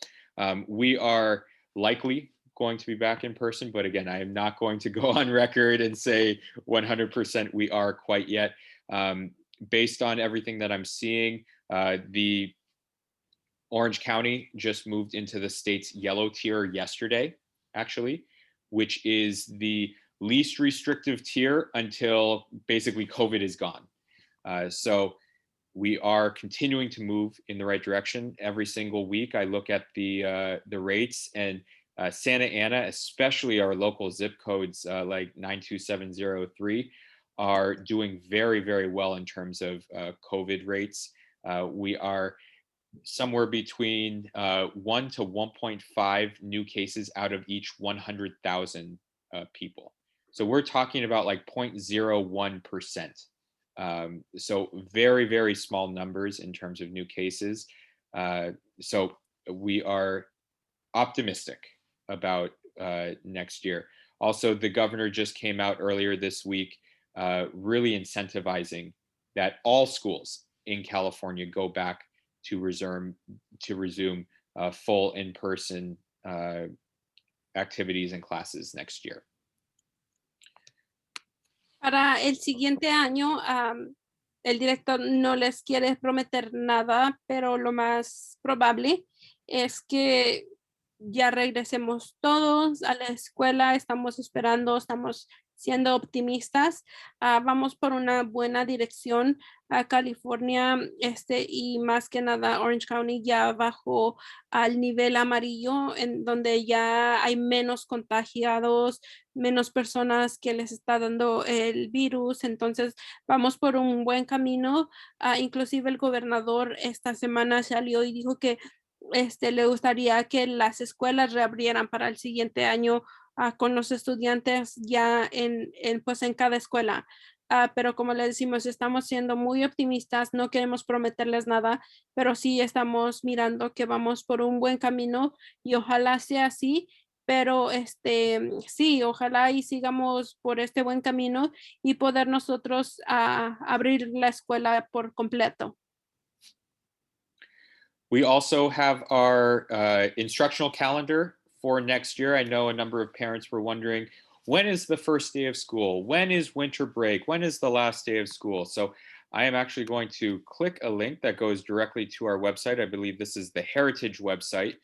we are likely going to be back in person, but again, I am not going to go on record and say 100% we are quite yet. Based on everything that I'm seeing, the Orange County just moved into the state's yellow tier yesterday, actually, which is the least restrictive tier until basically COVID is gone. So we are continuing to move in the right direction every single week. I look at the rates, and Santa Ana, especially our local zip codes like 92703, are doing very, very well in terms of COVID rates. We are somewhere between 1 to 1.5 new cases out of each 100,000 people. So we're talking about like 0.01%. So very, very small numbers in terms of new cases. So we are optimistic about next year. Also, the governor just came out earlier this week, really incentivizing that all schools in California go back to resume full in-person activities and classes next year. Para el siguiente año, el director no les quiere prometer nada, pero lo más probable es que ya regresemos todos a la escuela. Estamos esperando, estamos siendo optimistas. Vamos por una buena dirección. A California, y más que nada Orange County ya bajó al nivel amarillo, en donde ya hay menos contagiados, menos personas que les está dando el virus. Entonces vamos por un buen camino. Inclusive el gobernador esta semana salió y dijo que le gustaría que las escuelas reabrieran para el siguiente año con los estudiantes ya pues en cada escuela. Pero como le decimos, estamos siendo muy optimistas, no queremos prometerles nada, pero sí estamos mirando que vamos por un buen camino y ojalá sea así. Pero sí, ojalá y sigamos por este buen camino y poder nosotros abrir la escuela por completo. We also have our instructional calendar for next year. I know a number of parents were wondering, when is the first day of school? When is winter break? When is the last day of school? So I am actually going to click a link that goes directly to our website. I believe this is the Heritage website.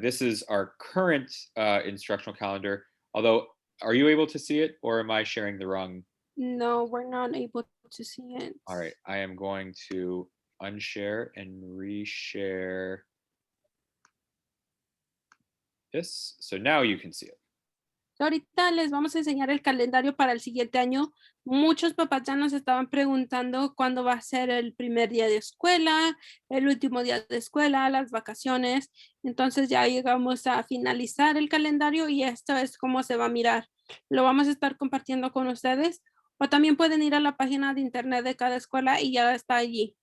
This is our current instructional calendar. Although, are you able to see it, or am I sharing the wrong? No, we're not able to see it. All right, I am going to unshare and reshare this. So now you can see it. Ahorita les vamos a enseñar el calendario para el siguiente año. Muchos papás ya nos estaban preguntando cuándo va a ser el primer día de escuela, el último día de escuela, las vacaciones. Entonces ya llegamos a finalizar el calendario y esto es cómo se va a mirar. Lo vamos a estar compartiendo con ustedes o también pueden ir a la página de internet de cada escuela y ya está allí.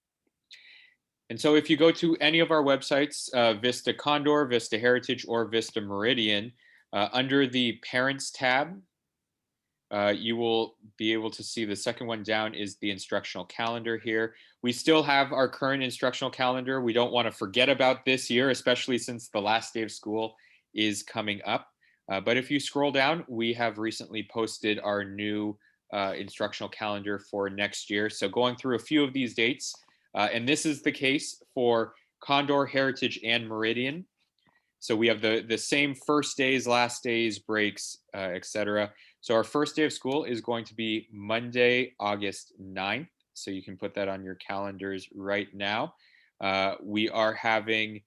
And so if you go to any of our websites, Vista Condor, Vista Heritage, or Vista Meridian, under the Parents tab, you will be able to see the second one down is the instructional calendar here. We still have our current instructional calendar. We don't want to forget about this year, especially since the last day of school is coming up. But if you scroll down, we have recently posted our new instructional calendar for next year. So going through a few of these dates, and this is the case for Condor, Heritage, and Meridian. So we have the same first days, last days, breaks, etc. So our first day of school is going to be Monday, August 9th. So you can put that on your calendars right now. We are having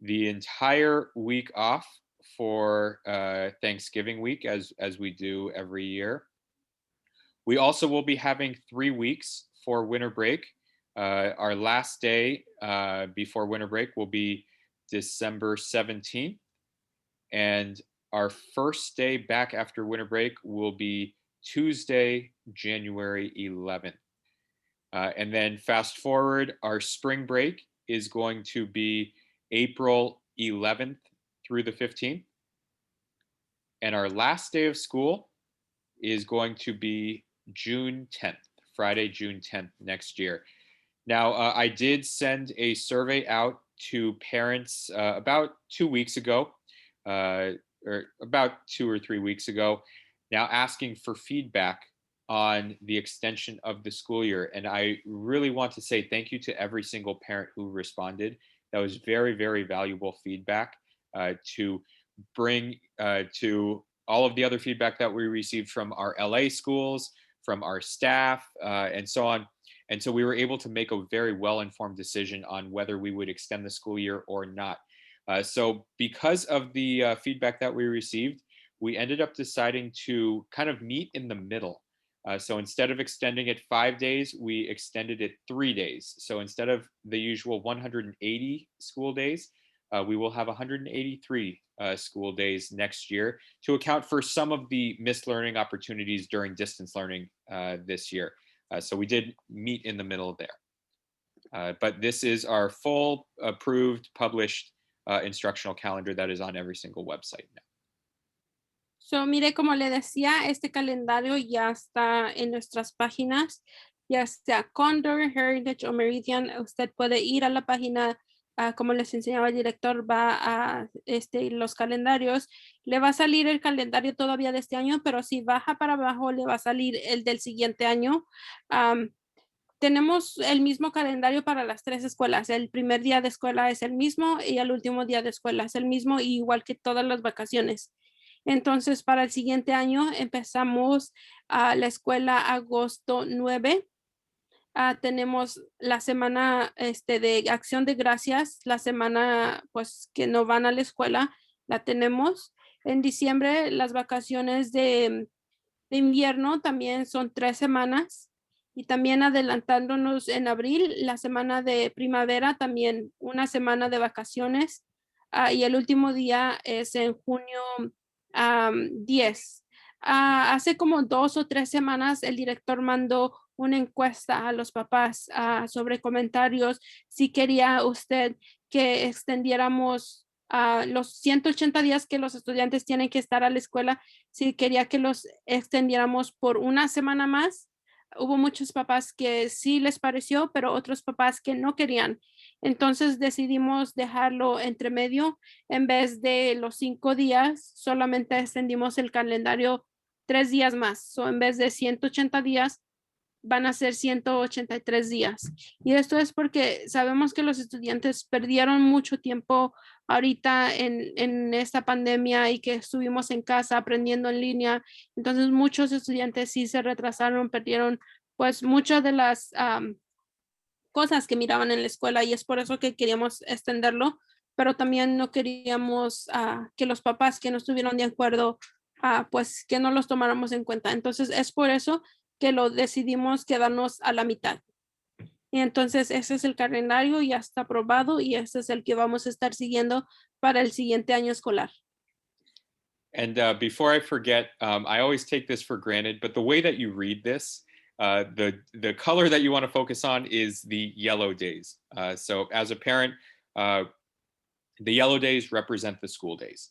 the entire week off for Thanksgiving week, as we do every year. We also will be having 3 weeks for winter break. Our last day before winter break will be December 17th. And our first day back after winter break will be Tuesday, January 11th. And then fast forward, our spring break is going to be April 11th through the 15th. And our last day of school is going to be June 10th, Friday, June 10th next year. Now, I did send a survey out to parents about 2 weeks ago, or about 2 or 3 weeks ago, now asking for feedback on the extension of the school year. And I really want to say thank you to every single parent who responded. That was very, very valuable feedback to bring to all of the other feedback that we received from our LA schools, from our staff, and so on. And so we were able to make a very well-informed decision on whether we would extend the school year or not. So because of the feedback that we received, we ended up deciding to kind of meet in the middle. So instead of extending it 5 days, we extended it 3 days. So instead of the usual 180 school days, we will have 183 school days next year to account for some of the missed learning opportunities during distance learning this year. So we did meet in the middle there. But this is our full approved, published instructional calendar that is on every single website now. So, mire, como le decía, este calendario ya está en nuestras páginas, ya sea Condor, Heritage o Meridian. Usted puede ir a la página, como les enseñaba el director, va a los calendarios. Le va a salir el calendario todavía de este año, pero si baja para abajo, le va a salir el del siguiente año. Tenemos el mismo calendario para las 3 escuelas. El primer día de escuela es el mismo y el último día de escuela es el mismo, igual que todas las vacaciones. Entonces, para el siguiente año empezamos la escuela agosto 9. Tenemos la semana de acción de gracias, la semana pues que no van a la escuela, la tenemos. En diciembre, las vacaciones de invierno también son 3 semanas. Y también adelantándonos en abril, la semana de primavera, también una semana de vacaciones. Y el último día es en junio 10. Hace como 2 o 3 semanas el director mandó una encuesta a los papás sobre comentarios si quería usted que extendiéramos los 180 días que los estudiantes tienen que estar a la escuela, si quería que los extendiéramos por una semana más. Hubo muchos papás que sí les pareció, pero otros papás que no querían. Entonces decidimos dejarlo entre medio. En vez de los 5 días, solamente extendimos el calendario 3 días más. So, en vez de 180 días, van a ser 183 días. Y esto es porque sabemos que los estudiantes perdieron mucho tiempo ahorita en esta pandemia y que estuvimos en casa aprendiendo en línea. Entonces muchos estudiantes sí se retrasaron, perdieron pues muchas de las cosas que miraban en la escuela y es por eso que queríamos extenderlo, pero también no queríamos que los papás que no estuvieron de acuerdo pues que no los tomáramos en cuenta. Entonces es por eso que lo decidimos quedarnos a la mitad. Y entonces ese es el calendario, ya está aprobado y ese es el que vamos a estar siguiendo para el siguiente año escolar. And before I forget, I always take this for granted, but the way that you read this, the color that you want to focus on is the yellow days. So as a parent, the yellow days represent the school days.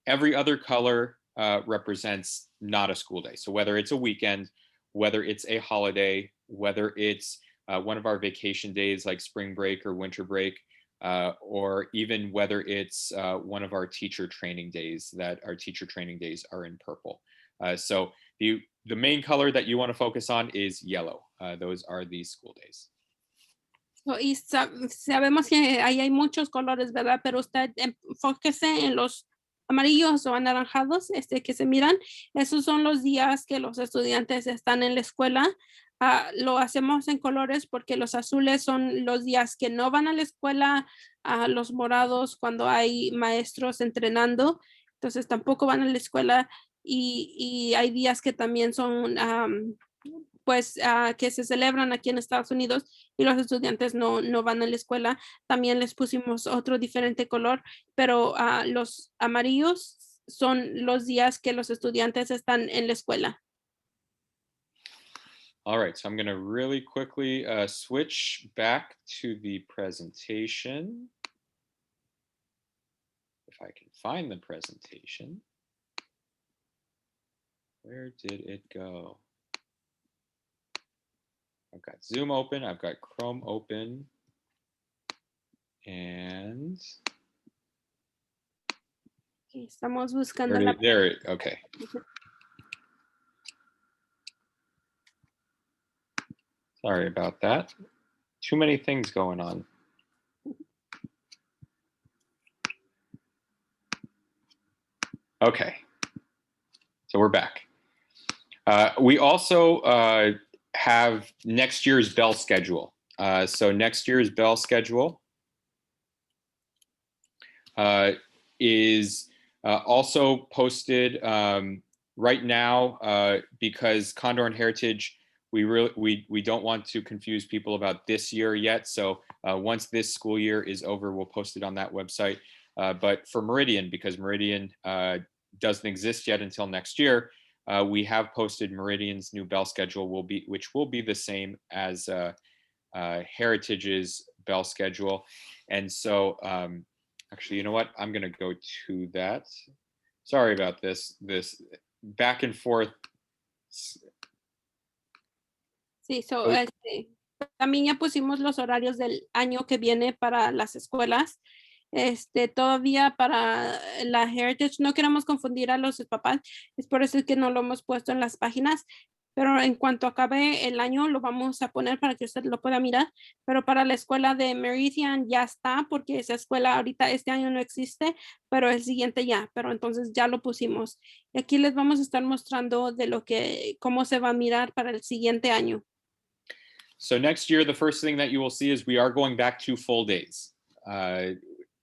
Every other color represents not a school day. So whether it's a weekend, whether it's a holiday, whether it's one of our vacation days like spring break or winter break, or even whether it's one of our teacher training days, that our teacher training days are in purple. So the main color that you want to focus on is yellow. Those are the school days. Y sabemos que ahí hay muchos colores, ¿verdad? Pero usted enfóquese en los amarillos o anaranjados, que se miran. Esos son los días que los estudiantes están en la escuela. Lo hacemos en colores porque los azules son los días que no van a la escuela, los morados cuando hay maestros entrenando, entonces tampoco van a la escuela y hay días que también son pues que se celebran aquí en Estados Unidos y los estudiantes no van a la escuela. También les pusimos otro diferente color, pero los amarillos son los días que los estudiantes están en la escuela. All right, so I'm going to really quickly switch back to the presentation. If I can find the presentation. Where did it go? I've got Zoom open, I've got Chrome open, and Estamos buscando la... there, okay. Sorry about that. Too many things going on. Okay, so we're back. We also have next year's bell schedule. So next year's bell schedule is also posted right now because Condor and Heritage, we don't want to confuse people about this year yet. So once this school year is over, we'll post it on that website. But for Meridian, because Meridian doesn't exist yet until next year, we have posted Meridian's new bell schedule, which will be the same as Heritage's bell schedule. And so actually, you know what? I'm going to go to that. Sorry about this back and forth. Sí, también ya pusimos los horarios del año que viene para las escuelas. Todavía para la Heritage no queremos confundir a los papás, es por eso que no lo hemos puesto en las páginas, pero en cuanto acabe el año lo vamos a poner para que usted lo pueda mirar, pero para la escuela de Meridian ya está, porque esa escuela ahorita este año no existe, pero el siguiente ya, pero entonces ya lo pusimos. Y aquí les vamos a estar mostrando de cómo se va a mirar para el siguiente año. So next year, the first thing that you will see is we are going back to full days.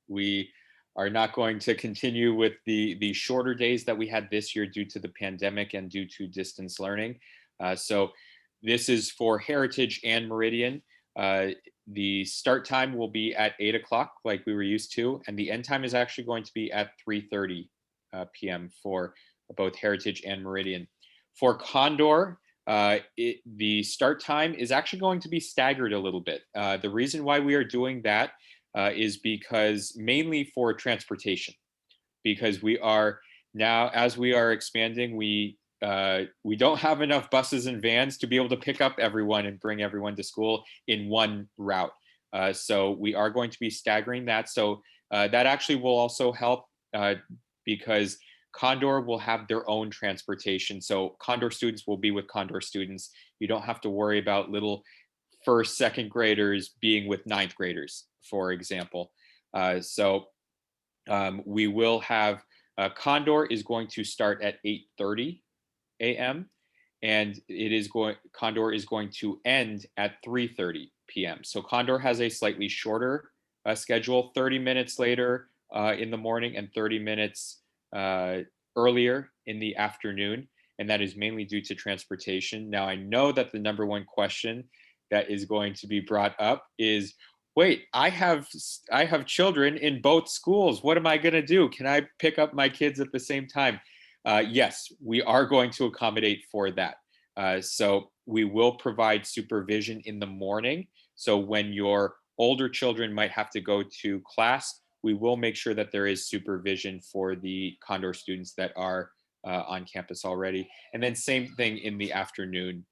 We are not going to continue with the shorter days that we had this year due to the pandemic and due to distance learning. So this is for Heritage and Meridian. The start time will be at 8 o'clock like we were used to, and the end time is actually going to be at 3:30 p.m. for both Heritage and Meridian. For Condor, the start time is actually going to be staggered a little bit. The reason why we are doing that is because mainly for transportation, because we are now, as we are expanding, we don't have enough buses and vans to be able to pick up everyone and bring everyone to school in one route. So we are going to be staggering that. So that actually will also help because Condor will have their own transportation. So Condor students will be with Condor students. You don't have to worry about little first, second graders being with ninth graders, for example. So we will have Condor is going to start at 8:30 a.m. and Condor is going to end at 3:30 p.m. So Condor has a slightly shorter schedule, 30 minutes later in the morning and 30 minutes earlier in the afternoon, and that is mainly due to transportation. Now, I know that the number one question that is going to be brought up is, wait, I have children in both schools. What am I going to do? Can I pick up my kids at the same time? Yes, we are going to accommodate for that. So we will provide supervision in the morning. So when your older children might have to go to class, we will make sure that there is supervision for the Condor students that are on campus already. And then same thing in the afternoon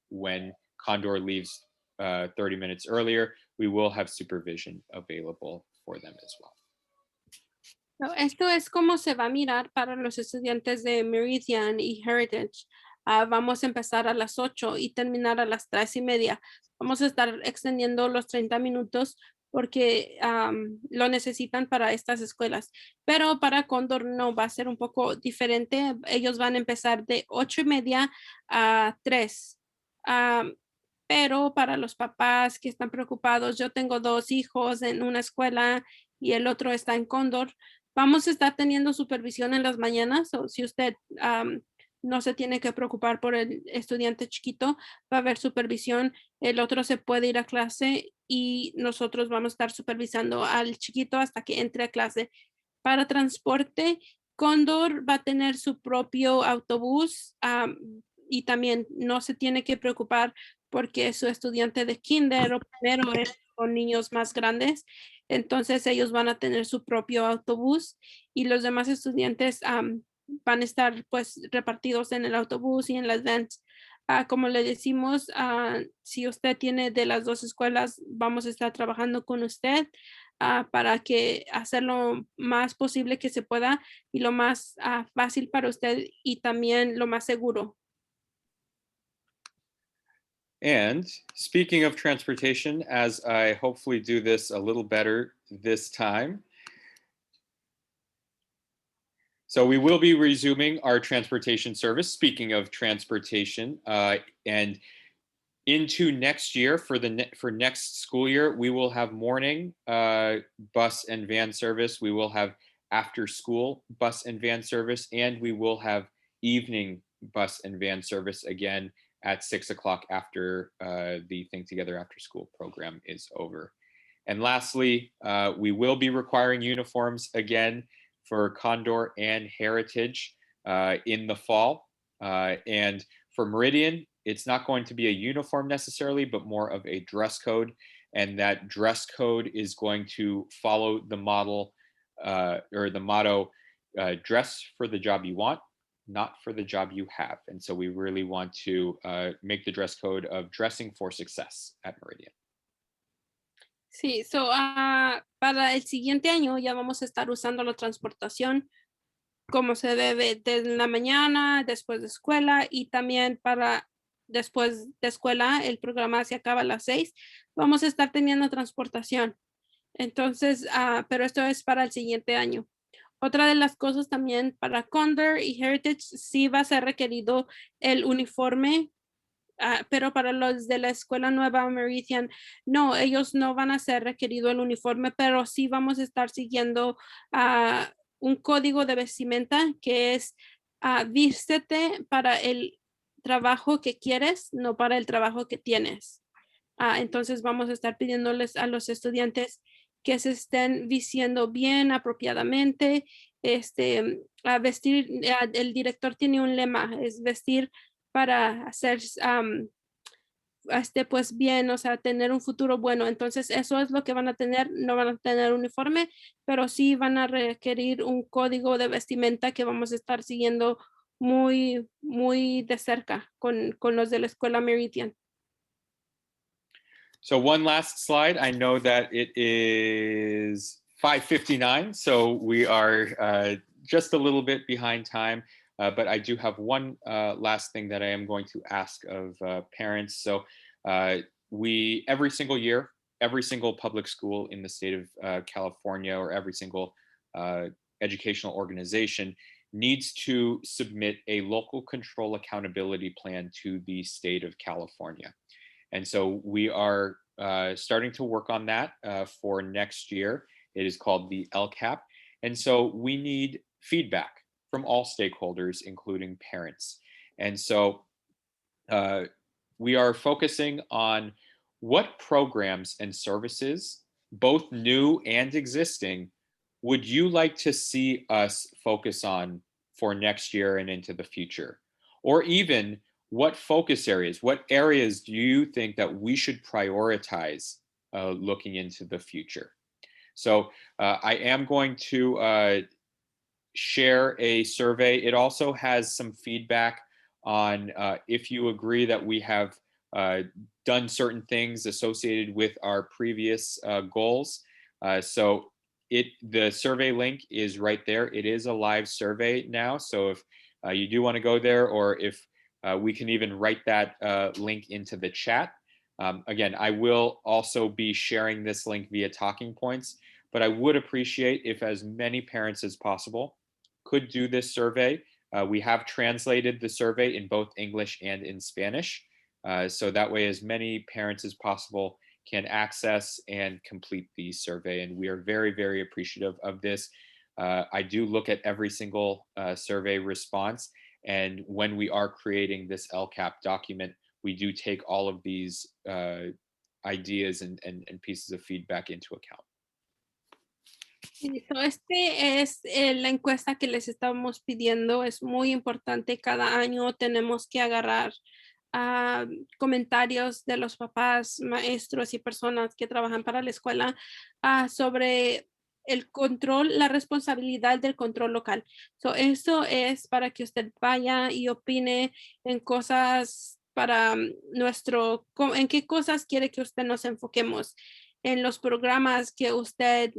when Condor leaves 30 minutes earlier, we will have supervision available for them as well. No, esto es como se va a mirar para los estudiantes de Meridian y Heritage. Vamos a empezar a las 8 y terminar a las 3:30. Vamos a estar extendiendo los 30 minutos porque lo necesitan para estas escuelas. Pero para Condor no, va a ser un poco diferente. Ellos van a empezar de 8:30 a 3. Pero para los papás que están preocupados, yo tengo 2 hijos en una escuela y el otro está en Condor. Vamos a estar teniendo supervisión en las mañanas, o si usted no se tiene que preocupar por el estudiante chiquito, va a haber supervisión, el otro se puede ir a clase y nosotros vamos a estar supervisando al chiquito hasta que entre a clase. Para transporte, Condor va a tener su propio autobús y también no se tiene que preocupar porque su estudiante de kinder o primero es con niños más grandes, entonces ellos van a tener su propio autobús y los demás estudiantes van a estar pues repartidos en el autobús y en las vans. Como le decimos, si usted tiene de las 2 escuelas, vamos a estar trabajando con usted para que hacer lo más posible que se pueda y lo más fácil para usted y también lo más seguro. And speaking of transportation, as I hopefully do this a little better this time. So we will be resuming our transportation service. Speaking of transportation, and into next year for next school year, we will have morning bus and van service. We will have after school bus and van service, and we will have evening bus and van service again at 6 o'clock after the Think Together After School program is over. And lastly, we will be requiring uniforms again for Condor and Heritage in the fall. And for Meridian, it's not going to be a uniform necessarily, but more of a dress code. And that dress code is going to follow the model or the motto, dress for the job you want, not for the job you have. And so we really want to make the dress code of dressing for success at Meridian. Sí, para el siguiente año ya vamos a estar usando la transportación como se debe desde la mañana, después de escuela y también para después de escuela, el programa se acaba a las 6, vamos a estar teniendo transportación. Entonces, pero esto es para el siguiente año. Otra de las cosas también para Condor y Heritage sí va a ser requerido el uniforme, pero para los de la escuela nueva Meridian, no, ellos no van a ser requerido el uniforme, pero sí vamos a estar siguiendo un código de vestimenta que es vístete para el trabajo que quieres, no para el trabajo que tienes. Entonces vamos a estar pidiéndoles a los estudiantes que se estén vistiendo bien, apropiadamente, a vestir, el director tiene un lema, es vestir para hacer pues bien, o sea, tener un futuro bueno. Entonces, eso es lo que van a tener, no van a tener uniforme, pero sí van a requerir un código de vestimenta que vamos a estar siguiendo muy, muy de cerca con los de la escuela Meridian. So one last slide. I know that it is 5:59, so we are just a little bit behind time. But I do have one last thing that I am going to ask of parents. So we, every single year, every single public school in the state of California, or every single educational organization, needs to submit a local control accountability plan to the state of California. And so we are starting to work on that for next year. It is called the LCAP. And so we need feedback from all stakeholders, including parents. And so we are focusing on what programs and services, both new and existing, would you like to see us focus on for next year and into the future? Or even what focus areas, what areas do you think that we should prioritize looking into the future? So I am going to share a survey. It also has some feedback on if you agree that we have done certain things associated with our previous goals. So the survey link is right there. It is a live survey now. So if you do want to go there, or if we can even write that link into the chat. Again, I will also be sharing this link via talking points, but I would appreciate if as many parents as possible could do this survey. We have translated the survey in both English and in Spanish. So that way, as many parents as possible can access and complete the survey. And we are very, very appreciative of this. I do look at every single survey response. And when we are creating this LCAP document, we do take all of these ideas and pieces of feedback into account. Sí, so este es la encuesta que les estamos pidiendo. Es muy importante. Cada año tenemos que agarrar comentarios de los papás, maestros y personas que trabajan para la escuela sobre el control, la responsabilidad del control local. So, eso es para que usted vaya y opine en cosas para en qué cosas quiere que usted nos enfoquemos, en los programas que usted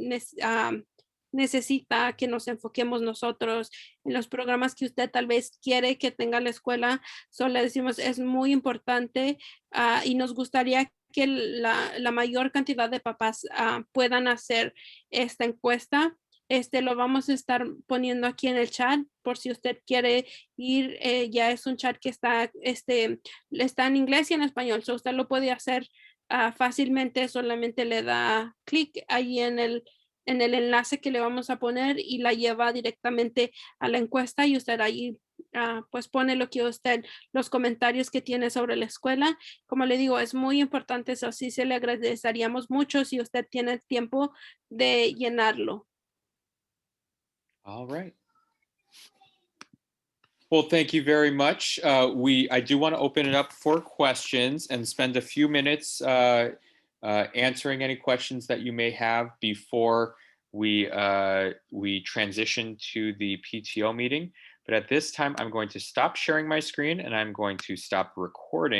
necesita que nos enfoquemos nosotros, en los programas que usted tal vez quiere que tenga la escuela. Solo le decimos, es muy importante y nos gustaría que la mayor cantidad de papás puedan hacer esta encuesta. Lo vamos a estar poniendo aquí en el chat por si usted quiere ir. Ya es un chat que está en inglés y en español, so usted lo puede hacer fácilmente. Solamente le da clic ahí en el enlace que le vamos a poner y la lleva directamente a la encuesta, y usted ahí pues pone los comentarios que tiene sobre la escuela. Como le digo, es muy importante eso. Sí, se le agradeceríamos mucho si usted tiene tiempo de llenarlo. All right. Well, thank you very much. I do want to open it up for questions and spend a few minutes answering any questions that you may have before we transition to the PTO meeting. But at this time, I'm going to stop sharing my screen and I'm going to stop recording.